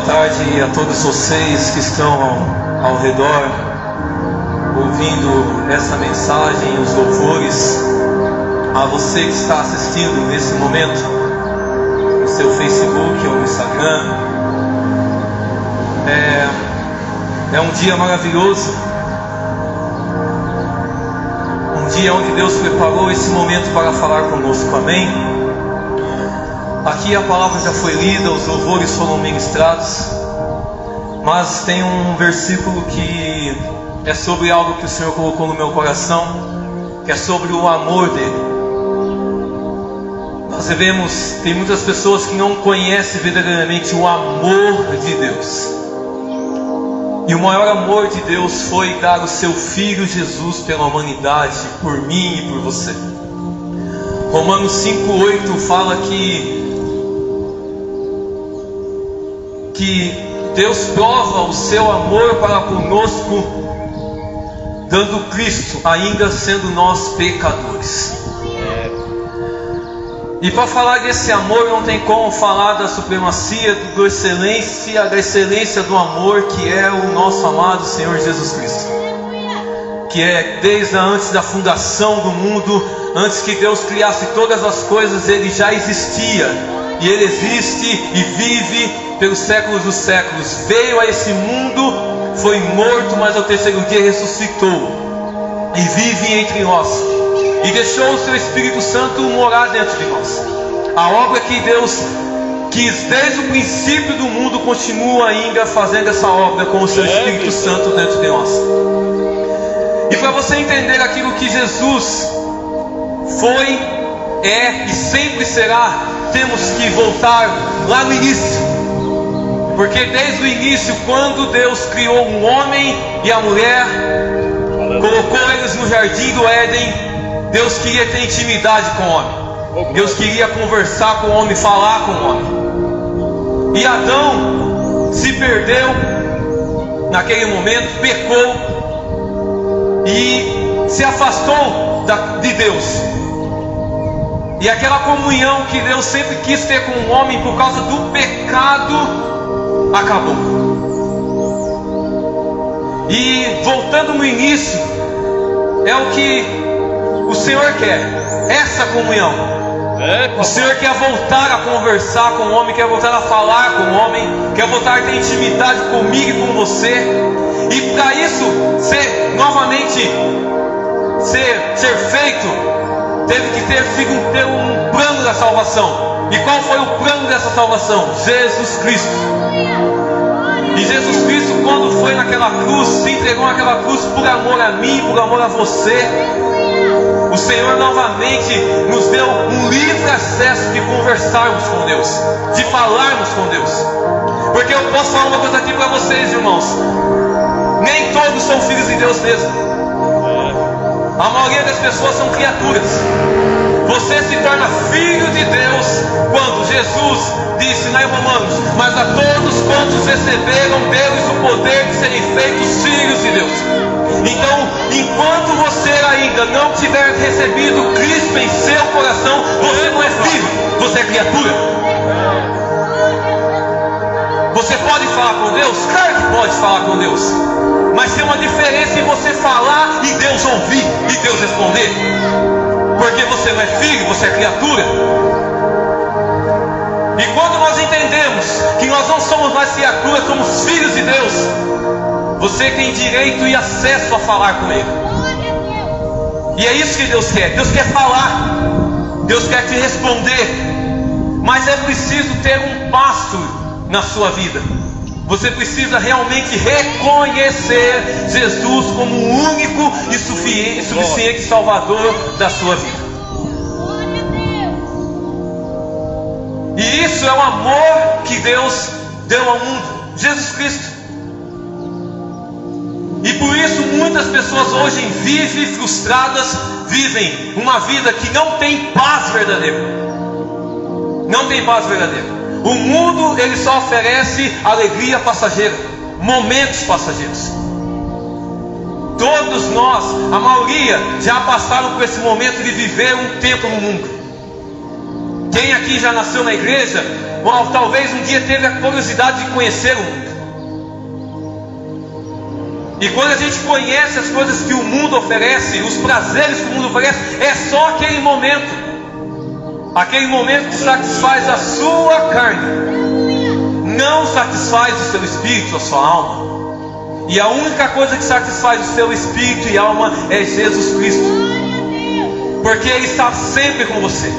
tarde a todos vocês que estão ao redor, ouvindo essa mensagem, os louvores. A você que está assistindo nesse momento no seu Facebook ou no Instagram. É um dia maravilhoso, um dia onde Deus preparou esse momento para falar conosco, amém? Aqui a palavra já foi lida, os louvores foram ministrados, mas tem um versículo que é sobre algo que o Senhor colocou no meu coração, que é sobre o amor dele. Nós devemos, tem muitas pessoas que não conhecem verdadeiramente o amor de Deus. E o maior amor de Deus foi dar o seu Filho Jesus pela humanidade, por mim e por você. Romanos 5,8 fala que Deus prova o seu amor para conosco, dando Cristo, ainda sendo nós pecadores. E para falar desse amor, não tem como falar da supremacia, da excelência do amor, que é o nosso amado Senhor Jesus Cristo. Que é desde antes da fundação do mundo, antes que Deus criasse todas as coisas, Ele já existia. E Ele existe e vive pelos séculos dos séculos. Veio a esse mundo, foi morto, mas ao terceiro dia ressuscitou. E vive entre nós. E deixou o seu Espírito Santo morar dentro de nós. A obra que Deus quis desde o princípio do mundo continua ainda fazendo essa obra com o seu Espírito Santo dentro de nós. E para você entender aquilo que Jesus foi, é e sempre será, temos que voltar lá no início. Porque desde o início, quando Deus criou um homem e a mulher, colocou eles no jardim do Éden, Deus queria ter intimidade com o homem. Deus queria conversar com o homem, falar com o homem. E Adão se perdeu naquele momento, pecou e se afastou de Deus. E aquela comunhão que Deus sempre quis ter com o homem por causa do pecado acabou. E voltando no início, é o que o Senhor quer, essa comunhão. O Senhor quer voltar a conversar com o homem, quer voltar a falar com o homem, quer voltar a ter intimidade comigo e com você. E para isso novamente ser feito, teve que ter um plano da salvação. E qual foi o plano dessa salvação? Jesus Cristo. E Jesus Cristo, quando foi naquela cruz, se entregou naquela cruz por amor a mim, por amor a você. O Senhor novamente nos deu um livre acesso de conversarmos com Deus, de falarmos com Deus. Porque eu posso falar uma coisa aqui para vocês, irmãos: nem todos são filhos de Deus mesmo. A maioria das pessoas são criaturas. Você se torna filho de Deus quando Jesus disse lá em Romanos: mas a todos quantos receberam deles o poder de serem feitos filhos de Deus. Então, enquanto você ainda não tiver recebido Cristo em seu coração, você não é filho, você é criatura. Você pode falar com Deus? Claro que pode falar com Deus. Mas tem uma diferença em você falar e Deus ouvir e Deus responder. Porque você não é filho, você é criatura. E quando nós entendemos que nós não somos mais criaturas, somos filhos de Deus, você tem direito e acesso a falar com Ele. E é isso que Deus quer. Deus quer falar, Deus quer te responder. Mas é preciso ter um passo na sua vida. Você precisa realmente reconhecer Jesus como o único e suficiente Salvador da sua vida. E isso é o amor que Deus deu ao mundo, Jesus Cristo. E por isso muitas pessoas hoje vivem frustradas, vivem uma vida que não tem paz verdadeira. Não tem paz verdadeira. O mundo, ele só oferece alegria passageira, momentos passageiros. Todos nós, a maioria, já passaram por esse momento de viver um tempo no mundo. Quem aqui já nasceu na igreja, ou talvez um dia teve a curiosidade de conhecer o mundo. E quando a gente conhece as coisas que o mundo oferece, os prazeres que o mundo oferece, é só aquele momento que satisfaz a sua carne, não satisfaz o seu espírito, a sua alma. E a única coisa que satisfaz o seu espírito e alma é Jesus Cristo, porque Ele está sempre com você.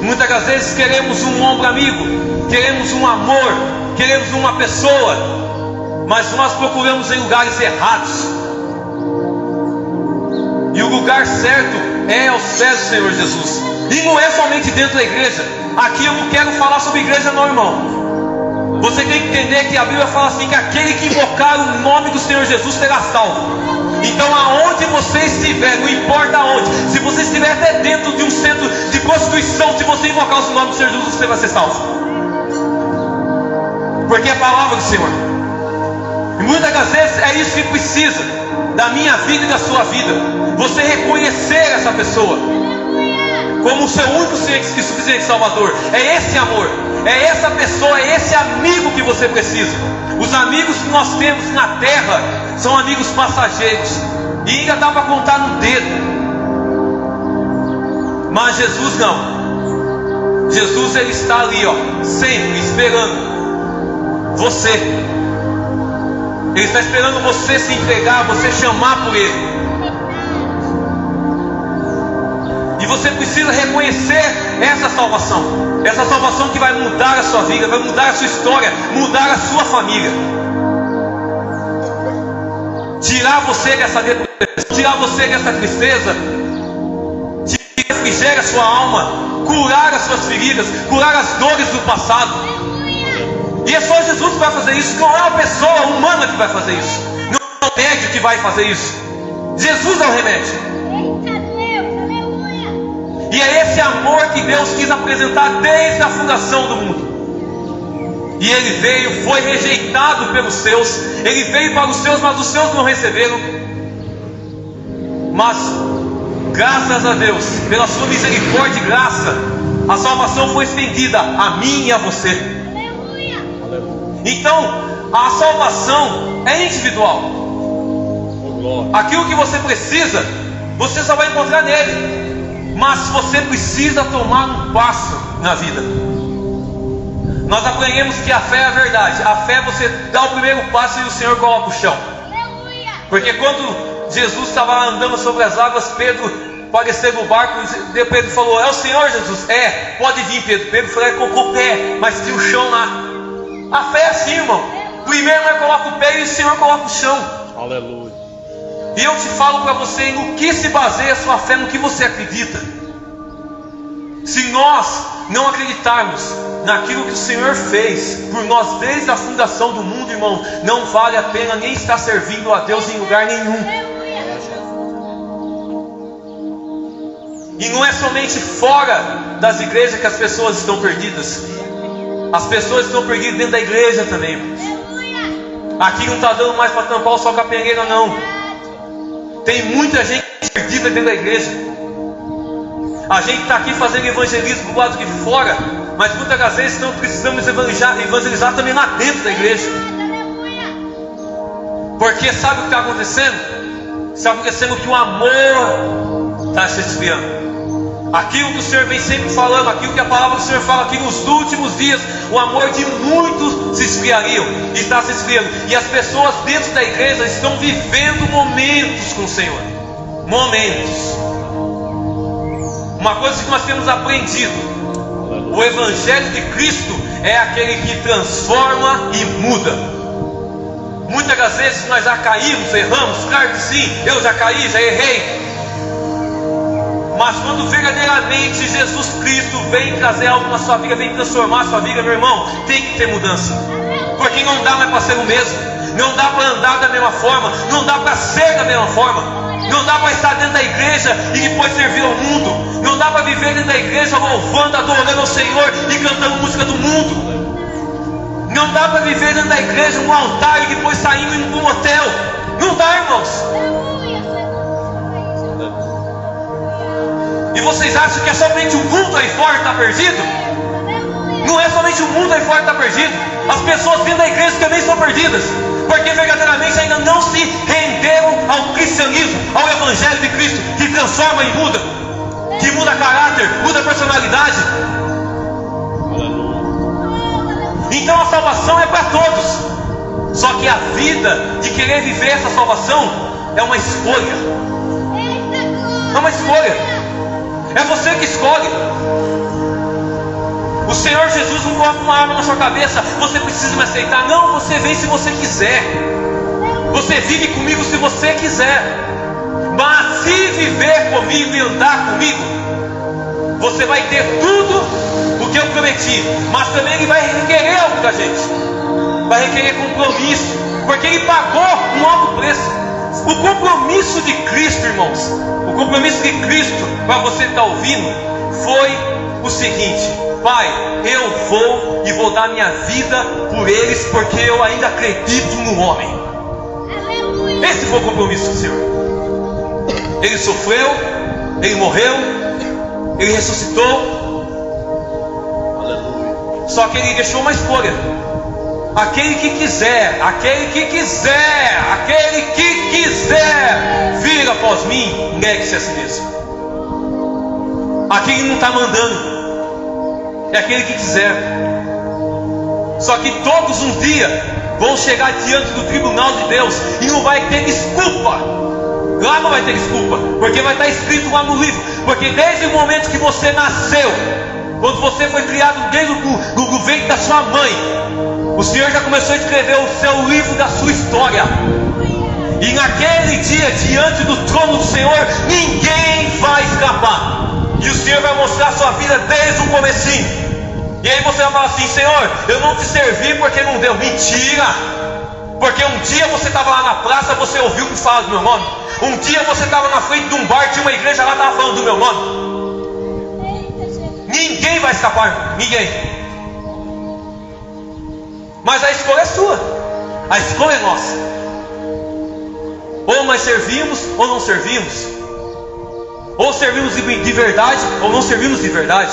Muitas das vezes queremos um ombro amigo, queremos um amor, queremos uma pessoa, mas nós procuramos em lugares errados. E o lugar certo é aos pés do Senhor Jesus. E não é somente dentro da igreja. Aqui eu não quero falar sobre igreja não, irmão. Você tem que entender que a Bíblia fala assim, que aquele que invocar o nome do Senhor Jesus será salvo. Então aonde você estiver, não importa aonde, se você estiver até dentro de um centro de prostituição, se você invocar o nome do Senhor Jesus, você vai ser salvo. Porque é a palavra do Senhor. E muitas das vezes é isso que precisa da minha vida e da sua vida. Você reconhecer essa pessoa como o seu único e suficiente Salvador. É esse amor, é essa pessoa, é esse amigo que você precisa. Os amigos que nós temos na terra são amigos passageiros, e ainda dá para contar no dedo. Mas Jesus não. Jesus, Ele está ali, sempre esperando você. Ele está esperando você se entregar, você chamar por Ele. E você precisa reconhecer essa salvação que vai mudar a sua vida, vai mudar a sua história, mudar a sua família, tirar você dessa depressão, tirar você dessa tristeza, refrigerar a sua alma, curar as suas feridas, curar as dores do passado. E é só Jesus que vai fazer isso, não é uma pessoa humana que vai fazer isso, não é o remédio que vai fazer isso. Jesus é o remédio. E é esse amor que Deus quis apresentar desde a fundação do mundo. E Ele veio, foi rejeitado pelos seus. Ele veio para os seus, mas os seus não receberam. Mas, graças a Deus, pela sua misericórdia e graça, a salvação foi estendida a mim e a você. Então, a salvação é individual. Aquilo que você precisa, você só vai encontrar nele. Mas você precisa tomar um passo na vida. Nós aprendemos que a fé é a verdade. A fé, você dá o primeiro passo e o Senhor coloca o chão. Porque quando Jesus estava andando sobre as águas, Pedro apareceu no barco e Pedro falou: é o Senhor Jesus? É, pode vir, Pedro. Pedro falou: colocou o pé, mas tinha o chão lá. A fé é assim, irmão. Primeiro nós coloca o pé e o Senhor coloca o chão. Aleluia. E eu te falo para você, no que se baseia a sua fé, no que você acredita. Se nós não acreditarmos naquilo que o Senhor fez por nós desde a fundação do mundo, irmão, não vale a pena nem estar servindo a Deus em lugar nenhum. E não é somente fora das igrejas que as pessoas estão perdidas. As pessoas estão perdidas dentro da igreja também, irmãos. Aqui não está dando mais para tampar o sol com a peneira, não. Tem muita gente perdida dentro da igreja. A gente está aqui fazendo evangelismo do lado de fora, mas muitas das vezes não precisamos evangelizar também lá dentro da igreja. Porque sabe o que está acontecendo? Está acontecendo que o amor está se esfriando. Aquilo que o Senhor vem sempre falando, aquilo que a palavra do Senhor fala, que nos últimos dias o amor de muitos se esfriaria, está se esfriando. E as pessoas dentro da igreja estão vivendo momentos com o Senhor. Momentos. Uma coisa que nós temos aprendido: o Evangelho de Cristo é aquele que transforma e muda. Muitas das vezes nós já caímos, erramos, claro que sim, eu já caí, já errei. Mas quando verdadeiramente Jesus Cristo vem trazer algo na sua vida, vem transformar a sua vida, meu irmão, tem que ter mudança. Porque não dá mais para ser o mesmo. Não dá para andar da mesma forma. Não dá para ser da mesma forma. Não dá para estar dentro da igreja e depois servir ao mundo. Não dá para viver dentro da igreja louvando, adorando ao Senhor e cantando música do mundo. Não dá para viver dentro da igreja um altar e depois saindo indo para um hotel. Não dá, irmãos. E E vocês acham que é somente o mundo aí fora que está perdido? Não é somente o mundo aí fora que está perdido. As pessoas dentro da igreja também estão perdidas, porque verdadeiramente ainda não se renderam ao cristianismo, ao evangelho de Cristo, que transforma e muda, que muda caráter, muda personalidade. Então a salvação é para todos. Só que a vida de querer viver essa salvação é uma escolha. É uma escolha. É você que escolhe. O Senhor Jesus não coloca uma arma na sua cabeça: você precisa me aceitar. Não, você vem se você quiser. Você vive comigo se você quiser. Mas se viver comigo e andar comigo, você vai ter tudo o que eu prometi. Mas também Ele vai requerer algo da gente. Vai requerer compromisso, porque Ele pagou um alto preço. O compromisso de Cristo, irmãos, o compromisso de Cristo, para você que está ouvindo, foi o seguinte: Pai, eu vou dar minha vida por eles, porque eu ainda acredito no homem. Esse foi o compromisso do Senhor. Ele sofreu, Ele morreu, Ele ressuscitou. Só que Ele deixou uma escolha. Aquele que quiser vir após mim, negue-se a si mesmo. Aquele não está mandando, é aquele que quiser. Só que todos um dia vão chegar diante do tribunal de Deus e não vai ter desculpa. Lá não vai ter desculpa, porque vai estar escrito lá no livro. Porque desde o momento que você nasceu, quando você foi criado desde o ventre da sua mãe, o Senhor já começou a escrever o seu livro da sua história. E naquele dia, diante do trono do Senhor, ninguém vai escapar. E o Senhor vai mostrar a sua vida desde o comecinho. E aí você vai falar assim: Senhor, eu não te servi porque não deu. Mentira! Porque um dia você estava lá na praça, você ouviu que fala do meu nome. Um dia você estava na frente de um bar, tinha uma igreja lá, estava falando do meu nome. Ninguém vai escapar, ninguém. Mas a escolha é sua, a escolha é nossa. Ou nós servimos ou não servimos. Ou servimos de verdade ou não servimos de verdade.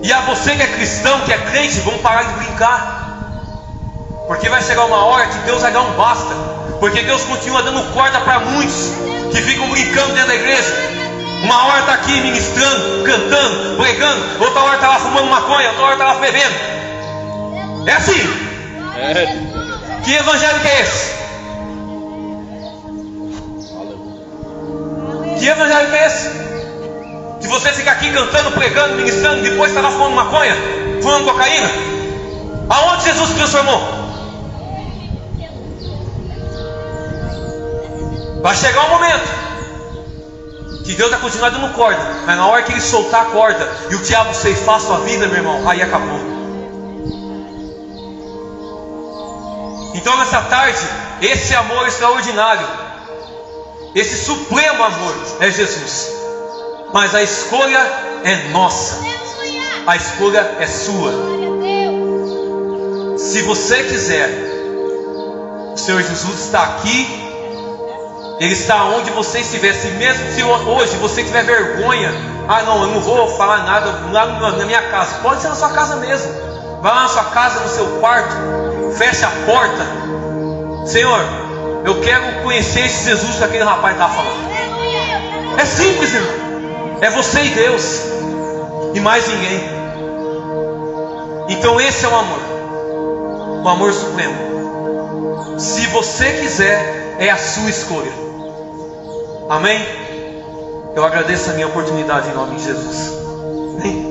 E a você que é cristão, que é crente, vamos parar de brincar. Porque vai chegar uma hora que Deus vai dar um basta. Porque Deus continua dando corda para muitos que ficam brincando dentro da igreja. Uma hora está aqui ministrando, cantando, pregando, outra hora está lá fumando maconha, outra hora está lá bebendo. É assim. Que evangelho que é esse? Que evangelho que é esse? Se você fica aqui cantando, pregando, ministrando, depois está lá fumando maconha, fumando cocaína. Aonde Jesus se transformou? Vai chegar um momento que Deus vai continuar dando corda, mas na hora que Ele soltar a corda e o diabo ceifar a sua vida, meu irmão, aí acabou. Então nessa tarde, esse amor extraordinário, esse supremo amor é Jesus. Mas a escolha é nossa. A escolha é sua. Se você quiser, o Senhor Jesus está aqui. Ele está onde você estiver. Se mesmo se hoje você tiver vergonha, não, eu não vou falar nada lá na minha casa. Pode ser na sua casa mesmo. Vai lá na sua casa, no seu quarto, fecha a porta. Senhor, eu quero conhecer esse Jesus que aquele rapaz estava falando. É simples, irmão. É você e Deus, e mais ninguém. Então esse é o amor, o amor supremo. Se você quiser, é a sua escolha. Amém? Eu agradeço a minha oportunidade em nome de Jesus. Amém?